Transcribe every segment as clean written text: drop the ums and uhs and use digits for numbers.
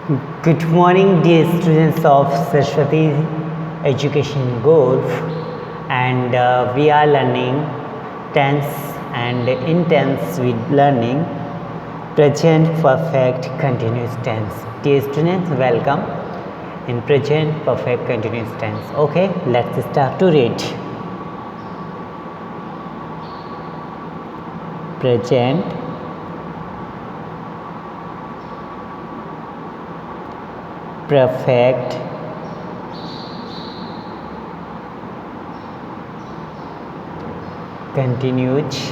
Good morning, dear students of Saraswati Education Group, and we are learning tense and intense with learning present perfect continuous tense. Dear students, welcome in present perfect continuous tense. Okay, let's start to read. Present perfect continuous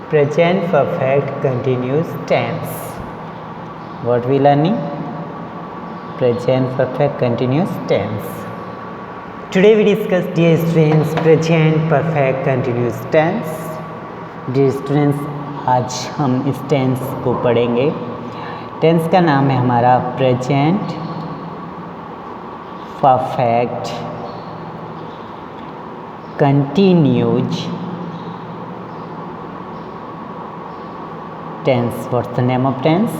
present perfect continuous tense. What we learning? Present perfect continuous tense. Today we discuss, dear students, present perfect continuous tense. Dear students, आज हम इस tense को पढ़ेंगे. Tense का नाम है हमारा present perfect continuous tense. What's the name of tense?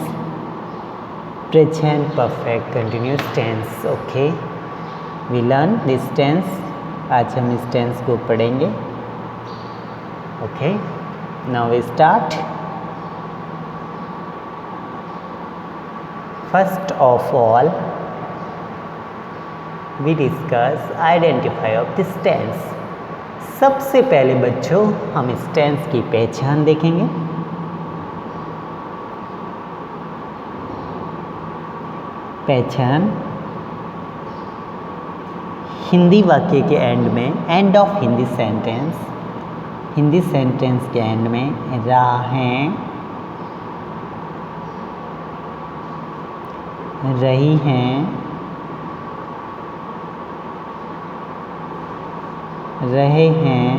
Present perfect continuous tense. Okay, we learn this tense. आज हम इस टेंस को पढ़ेंगे. Okay, now we start. First of all we discuss identify of this tense. सबसे पहले बच्चों हम इस टेंस की पहचान देखेंगे. पहचान हिंदी वाक्य के एंड में, एंड ऑफ हिंदी सेंटेंस के एंड में राहें, रही हैं, रहे हैं,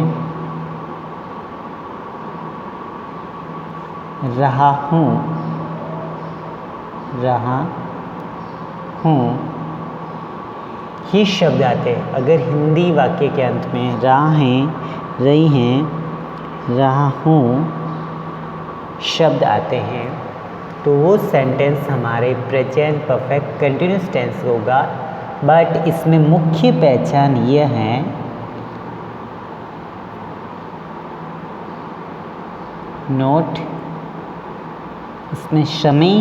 रहा हूँ, रहा हूँ, ये शब्द आते हैं. अगर हिंदी वाक्य के अंत में राहें, रही हैं, रहा हूँ शब्द आते हैं तो वो सेंटेंस हमारे प्रेजेंट परफेक्ट कंटिन्यूस टेंस होगा. बट इसमें मुख्य पहचान यह है नोट, इसमें समय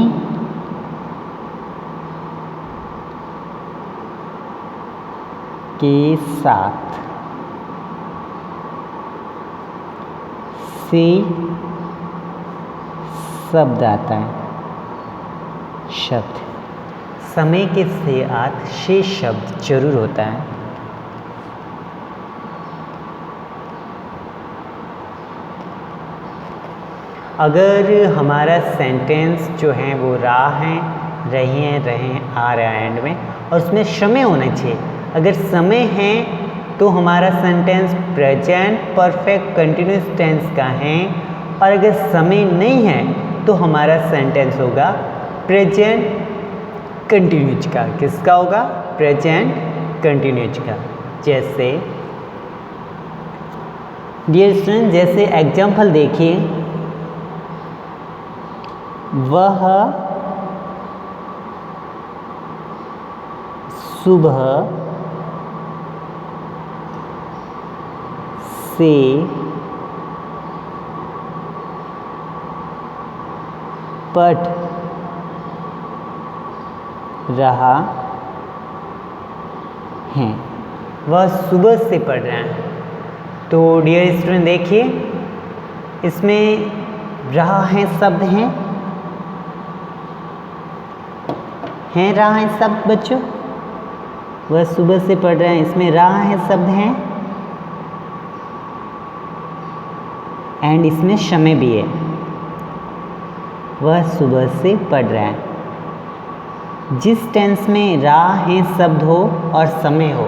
के साथ से शब्द आता है. शब्द समय के साथ से शब्द जरूर होता है. अगर हमारा सेंटेंस जो है वो रहा है, रही हैं, रहे आ रहा है एंड में, और उसमें समय होना चाहिए. अगर समय है तो हमारा sentence present perfect continuous tense का है, और अगर समय नहीं है तो हमारा सेंटेंस होगा प्रेजेंट कंटिन्यूज का. किसका होगा? प्रेजेंट कंटिन्यूज का. जैसे डियर स्टूडेंट, जैसे एग्जाम्पल देखिए, वह सुबह से पढ़ रहा है. वह सुबह से पढ़ रहा है. तो डियर स्टूडेंट देखिए, इसमें रहा है शब्द हैं, रहा है शब्द बच्चों. वह सुबह से पढ़ रहे हैं, इसमें रहा है शब्द हैं, एंड इसमें समय भी है. वह सुबह से पढ़ रहा है. जिस टेंस में रहा है शब्द हो और समय हो,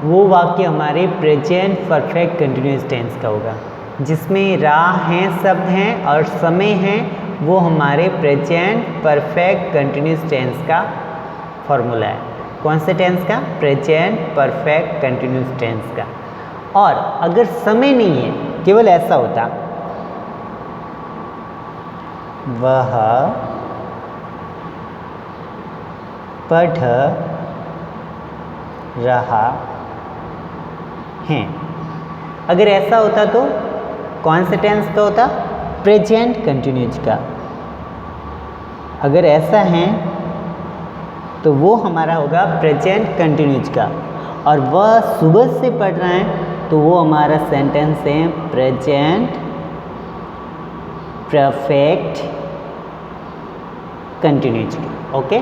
वो वाक्य हमारे प्रेजेंट परफेक्ट कंटिन्यूस टेंस का होगा. जिसमें रहा है शब्द हैं और समय है, वो हमारे प्रेजेंट परफेक्ट कंटिन्यूस टेंस का फॉर्मूला है. कौन से टेंस का? प्रेजेंट परफेक्ट कंटिन्यूस टेंस का. और अगर समय नहीं है, केवल ऐसा होता, वह पढ़ रहा है। अगर ऐसा होता तो कौन से टेंस का होता? प्रेजेंट कंटिन्यूज का। अगर ऐसा है तो वो हमारा होगा प्रेजेंट कंटिन्यूज का, और वह सुबह से पढ़ रहा है तो वो हमारा सेंटेंस है प्रेजेंट परफेक्ट कंटिन्यूज का। ओके,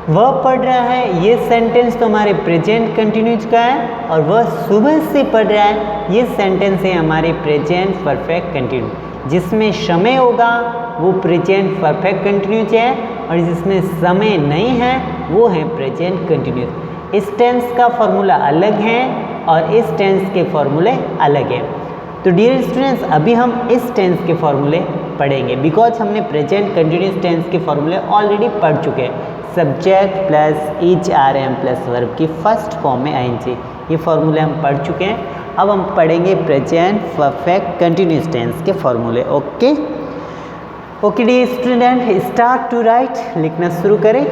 वह पढ़ रहा है, ये सेंटेंस तो हमारे प्रेजेंट कंटिन्यूज का है, और वह सुबह से पढ़ रहा है, ये सेंटेंस है हमारे प्रेजेंट परफेक्ट कंटिन्यूज। जिसमें समय होगा वो प्रेजेंट परफेक्ट कंटिन्यूज है, और जिसमें समय नहीं है वो है प्रेजेंट कंटिन्यूज। इस टेंस का फॉर्मूला अलग है और इस टेंस के फॉर्मूले अलग हैं। तो डियर स्टूडेंट्स, अभी हम इस टेंस के फॉर्मूले पढ़ेंगे, बिकॉज हमने प्रेजेंट कंटिन्यूस टेंस के फॉर्मूले ऑलरेडी पढ़ चुके हैं। Subject plus is are am plus verb की फर्स्ट फॉर्म में आईएनजी, ये फॉर्मूले हम पढ़ चुके हैं। अब हम पढ़ेंगे प्रेजेंट परफेक्ट कंटिन्यूस टेंस के फॉर्मूले। Okay okay dear student, start to write, लिखना शुरू करें।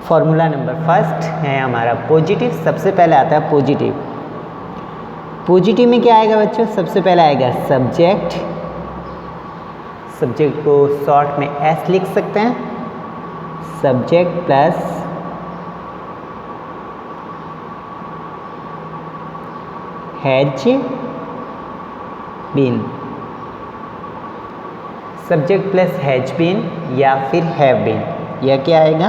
फॉर्मूला नंबर फर्स्ट है हमारा पॉजिटिव। सबसे पहले आता है पॉजिटिव। पॉजिटिव में क्या आएगा बच्चों? सबसे पहले आएगा सब्जेक्ट। सब्जेक्ट को शॉर्ट में एस लिख सकते हैं, subject plus has been. Subject plus has been या फिर हैव बीन, यह क्या आएगा?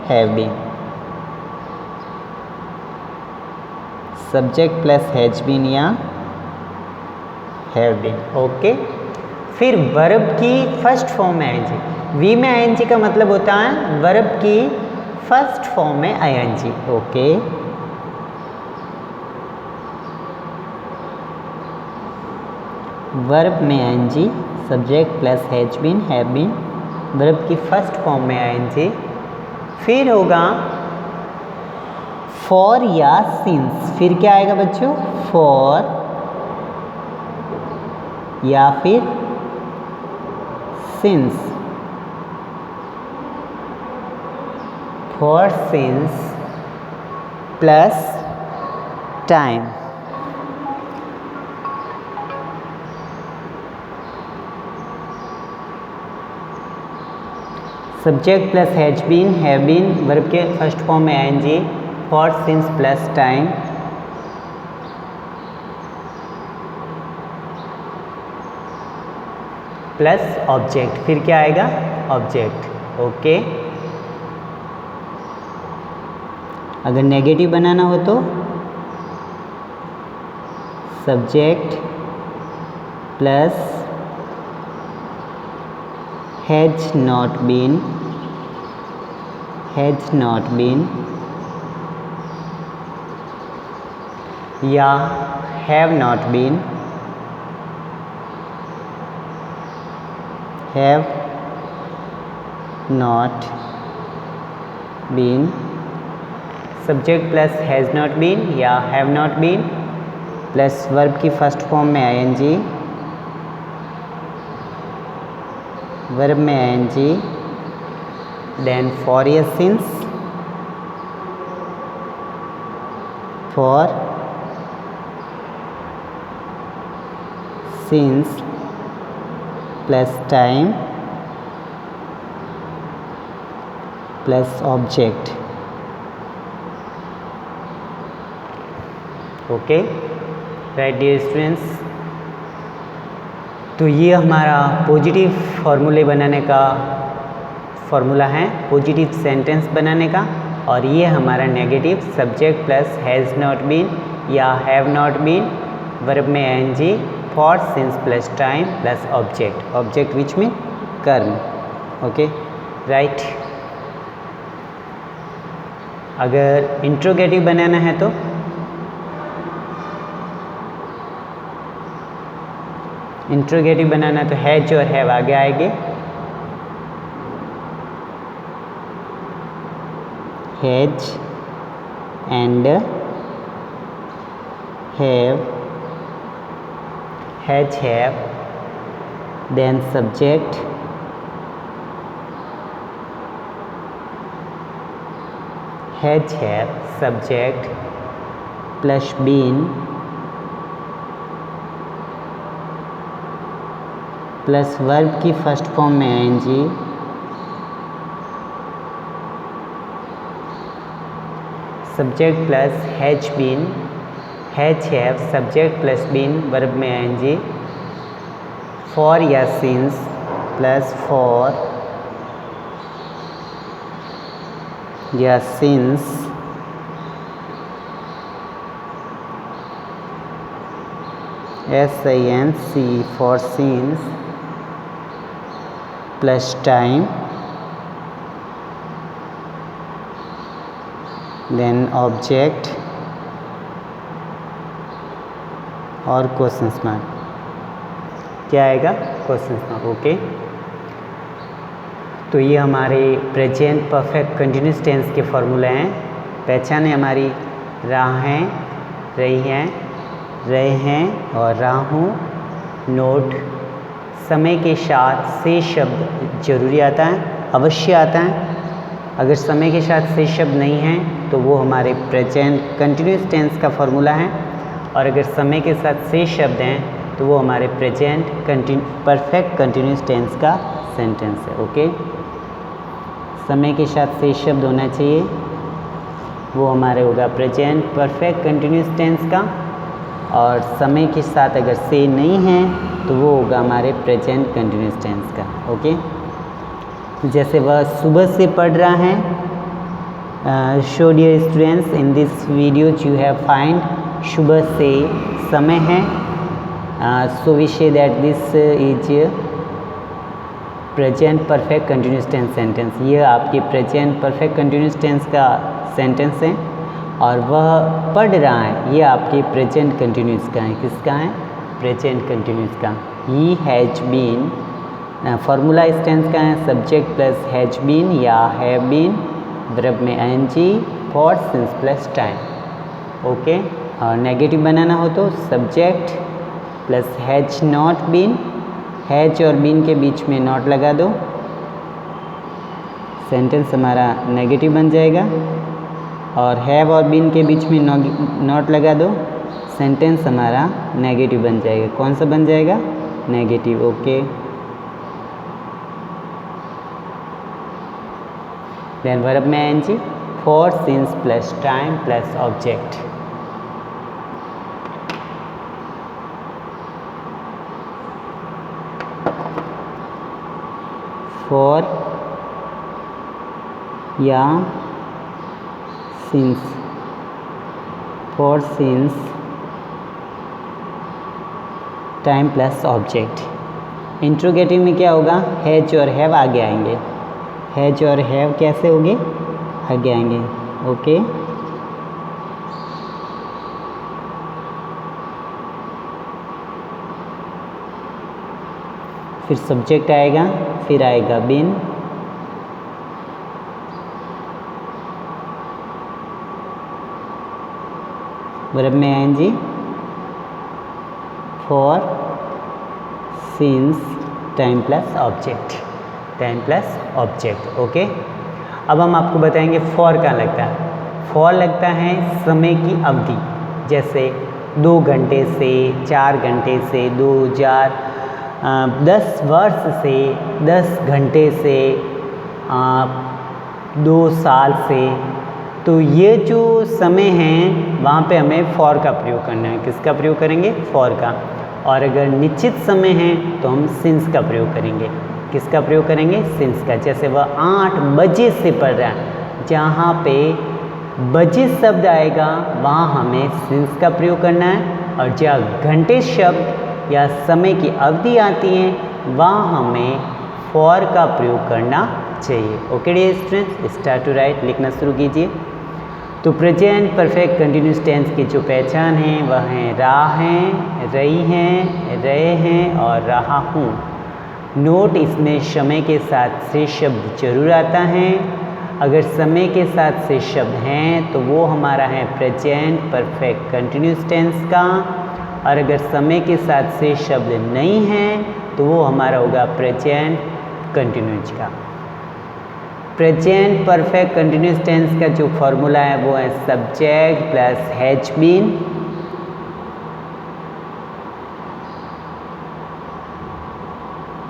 Have been. Subject plus has been या हैव बीन। ओके, फिर वर्ब की फर्स्ट फॉर्म में आईएनजी। वी में आईएनजी का मतलब होता है वर्ब की फर्स्ट फॉर्म में आईएनजी। ओके, वर्ब में ING, subject plus has been have been, verb की फर्स्ट फॉर्म में आईएनजी। फिर होगा फॉर या सिंस। फिर क्या आएगा बच्चों? फॉर या फिर since. For since plus time. Subject plus has been have been, verb के फर्स्ट फॉर्म में ING, for since plus time. Plus object. फिर क्या आएगा? ऑब्जेक्ट। ओके, अगर नेगेटिव बनाना हो तो subject plus has not been, has not been, या have not been, have not been. Subject plus has not been या have not been, plus verb की फर्स्ट फॉर्म में आईएनजी, वर्ब में ING, then for या since, for since plus time plus object. Okay right dear students, तो ये हमारा positive फॉर्मूले बनाने का फॉर्मूला है, पॉजिटिव सेंटेंस बनाने का। और ये हमारा negative subject plus has not been या हैव नॉट बीन, वर्ब में ING, for since plus time plus object, object which में कर्म। ओके राइट, अगर इंट्रोगेटिव बनाना है तो इंट्रोगेटिव बनाना तो हैज और हैव आगे आएंगे, has and have, have, then subject, have, subject plus been plus verb की फर्स्ट फॉर्म में आएंगी, subject plus has been, has have, subject plus been verb में आएंगी, फॉर या सिंस प्लस फॉर या since, SINC for since plus time, then object और question mark, क्या आएगा क्वेश्चन मार्क। ओके, तो ये हमारे प्रेजेंट परफेक्ट कंटिन्यूस टेंस के फॉर्मूले हैं। पहचाने हमारी रहा हैं, रही हैं, रहे हैं और रहा हूँ। नोट, समय के साथ से शब्द जरूरी आता है, अवश्य आता है। अगर समय के साथ से शब्द नहीं है तो वो हमारे प्रेजेंट कंटिन्यूस टेंस का फॉर्मूला है, और अगर समय के साथ से शब्द हैं तो वो हमारे प्रेजेंट परफेक्ट कंटिन्यूस टेंस का सेंटेंस है। ओके, समय के साथ से शब्द होना चाहिए, वो हमारे होगा प्रेजेंट परफेक्ट कंटिन्यूस टेंस का, और समय के साथ अगर से नहीं है तो वो होगा हमारे प्रेजेंट कंटिन्यूस टेंस का। ओके, जैसे वह सुबह से पढ़ रहा है। So dear students, in this video you have find सुबह से समय है, so we say that this is present perfect continuous tense sentence. ये आपकी प्रेजेंट परफेक्ट कंटिन्यूस टेंस का सेंटेंस है, और वह पढ़ रहा है, ये आपके प्रेजेंट कंटिन्यूस का है। किसका है? प्रेजेंट कंटिन्यूस का। ही हैज बीन, फार्मूला इस टेंस का है सब्जेक्ट प्लस हैज बीन या हैव बीन, वर्ब में ING, for, since plus time. Okay, और नेगेटिव बनाना हो तो subject plus has not been, has और बीन के बीच में नॉट लगा दो, सेंटेंस हमारा नेगेटिव बन जाएगा। और हैव और बीन के बीच में नॉट लगा दो, सेंटेंस हमारा नेगेटिव बन जाएगा। कौन सा बन जाएगा? नेगेटिव। ओके, देन वर्ब में आएंगे for, since plus time plus object. For या since, for, since, time plus object. Interrogative में क्या होगा? हैज और हैव आगे आएंगे, हैज और हैव कैसे होंगे? आगे आएंगे। ओके, फिर सब्जेक्ट आएगा, फिर आएगा बीन, वर्ब में आएंगे for, since, time plus object, time plus object. Okay, अब हम आपको बताएंगे फॉर क्या लगता है। फॉर लगता है समय की अवधि, जैसे 2 घंटे से, 4 घंटे से, 10 वर्ष से, 10 घंटे से, 2 साल से। तो ये जो समय है वहाँ पे हमें फॉर का प्रयोग करना है। किसका प्रयोग करेंगे? फॉर का। और अगर निश्चित समय है तो हम सिंस का प्रयोग करेंगे। किसका प्रयोग करेंगे? सिंस का। जैसे वह 8 बजे से पढ़ रहा है, जहाँ पे बजे शब्द आएगा वहाँ हमें सिंस का प्रयोग करना है, और जहाँ घंटे शब्द या समय की अवधि आती है वहाँ हमें फॉर का प्रयोग करना चाहिए। Okay dear students, start to write, लिखना शुरू कीजिए। तो प्रेजेंट परफेक्ट कंटिन्यूस टेंस की जो पहचान है वह है रहा है, रही हैं, रहे हैं और रहा हूँ। नोट, इसमें समय के साथ से शब्द जरूर आता है, अगर समय के साथ से शब्द हैं तो वो हमारा है प्रेजेंट परफेक्ट कंटिन्यूस टेंस का, और अगर समय के साथ से शब्द नहीं हैं तो वो हमारा होगा प्रेजेंट कंटिन्यूस का। प्रेजेंट परफेक्ट कंटिन्यूस टेंस का जो फॉर्मूला है वो है सब्जेक्ट प्लस हैज बीन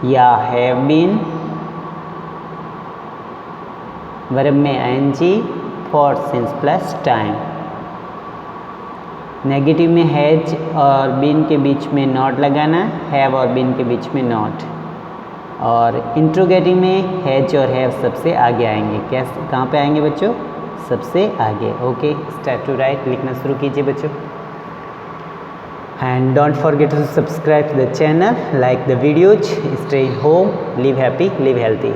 या हैव बीन, वर्ब में ING, for since plus time. Negative में हैज और बीन के बीच में नॉट लगाना, हैव और बीन के बीच में नॉट, और इंट्रोगेटिव में हैज और हैव सबसे आगे आएंगे। कैसे, कहाँ पे आएंगे बच्चों? सबसे आगे। ओके, स्टार्ट टू राइट, लिखना शुरू कीजिए बच्चों। And don't forget to subscribe to the channel, like the videos, stay home, live happy, live healthy.